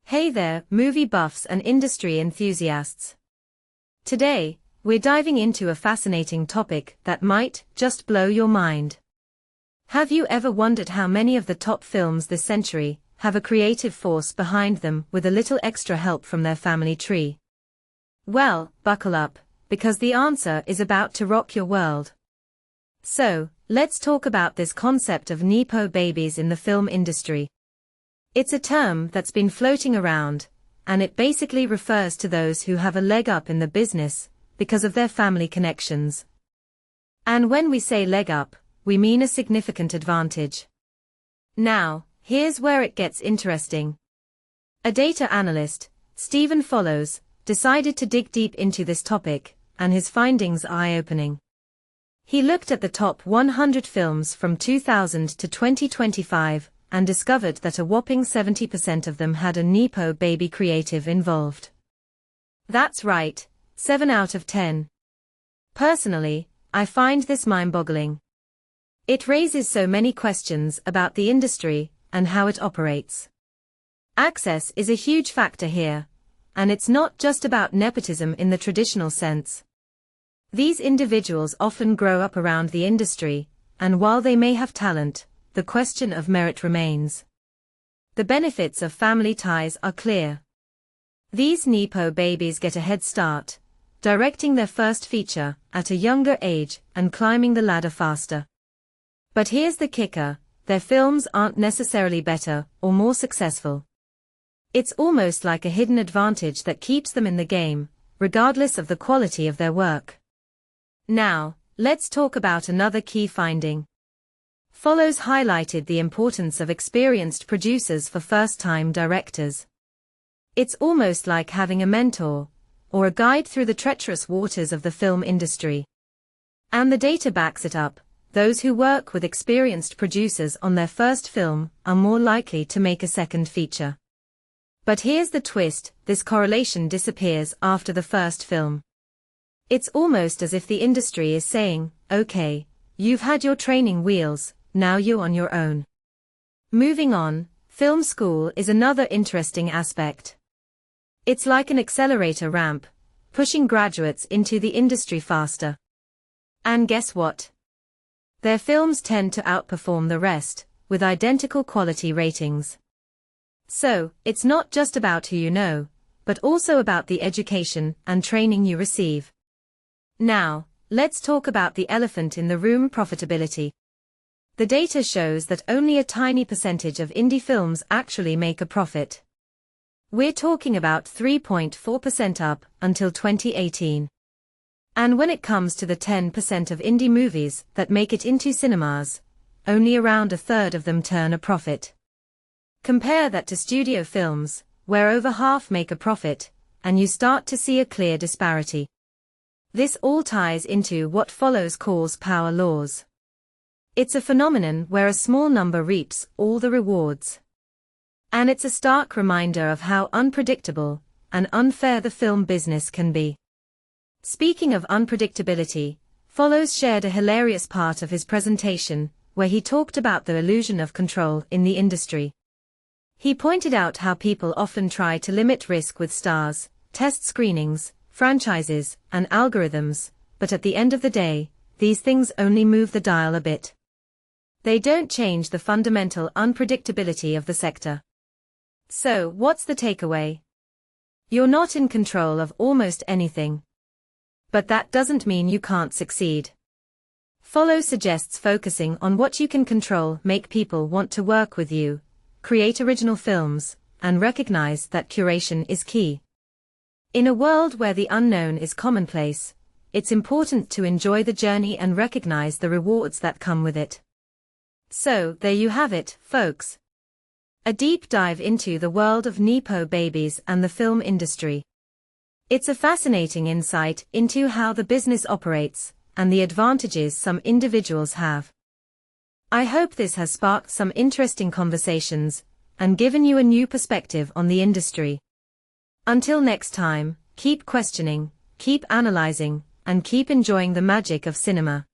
Hey there, movie buffs and industry enthusiasts. Today, we're diving into a fascinating topic that might just blow your mind. Have you ever wondered how many of the top films this century have a creative force behind them with a little extra help from their family tree? Well, buckle up, because the answer is about to rock your world. So, let's talk about this concept of nepo babies in the film industry. It's a term that's been floating around, and it basically refers to those who have a leg up in the business because of their family connections. And when we say leg up, we mean a significant advantage. Now, here's where it gets interesting. A data analyst, Stephen Follows, decided to dig deep into this topic, and his findings are eye-opening. He looked at the top 100 films from 2000 to 2025, and discovered that a whopping 70% of them had a nepo baby creative involved. That's right, 7 out of 10. Personally, I find this mind-boggling. It raises so many questions about the industry and how it operates. Access is a huge factor here, and it's not just about nepotism in the traditional sense. These individuals often grow up around the industry, and while they may have talent, the question of merit remains. The benefits of family ties are clear. These nepo babies get a head start, directing their first feature at a younger age and climbing the ladder faster. But here's the kicker, their films aren't necessarily better or more successful. It's almost like a hidden advantage that keeps them in the game, regardless of the quality of their work. Now, let's talk about another key finding. Follows highlighted the importance of experienced producers for first-time directors. It's almost like having a mentor, or a guide through the treacherous waters of the film industry. And the data backs it up, those who work with experienced producers on their first film are more likely to make a second feature. But here's the twist, this correlation disappears after the first film. It's almost as if the industry is saying, okay, you've had your training wheels, now you're on your own. Moving on, film school is another interesting aspect. It's like an accelerator ramp, pushing graduates into the industry faster. And guess what? Their films tend to outperform the rest, with identical quality ratings. So, it's not just about who you know, but also about the education and training you receive. Now, let's talk about the elephant in the room: profitability. The data shows that only a tiny percentage of indie films actually make a profit. We're talking about 3.4% up until 2018. And when it comes to the 10% of indie movies that make it into cinemas, only around a third of them turn a profit. Compare that to studio films, where over half make a profit, and you start to see a clear disparity. This all ties into what Follows calls power laws. It's a phenomenon where a small number reaps all the rewards. And it's a stark reminder of how unpredictable and unfair the film business can be. Speaking of unpredictability, Follows shared a hilarious part of his presentation, where he talked about the illusion of control in the industry. He pointed out how people often try to limit risk with stars, test screenings, franchises, and algorithms, but at the end of the day, these things only move the dial a bit. They don't change the fundamental unpredictability of the sector. So, what's the takeaway? You're not in control of almost anything. But that doesn't mean you can't succeed. Follow suggests focusing on what you can control, make people want to work with you, create original films, and recognize that curation is key. In a world where the unknown is commonplace, it's important to enjoy the journey and recognize the rewards that come with it. So, there you have it, folks. A deep dive into the world of nepo babies and the film industry. It's a fascinating insight into how the business operates and the advantages some individuals have. I hope this has sparked some interesting conversations and given you a new perspective on the industry. Until next time, keep questioning, keep analyzing, and keep enjoying the magic of cinema.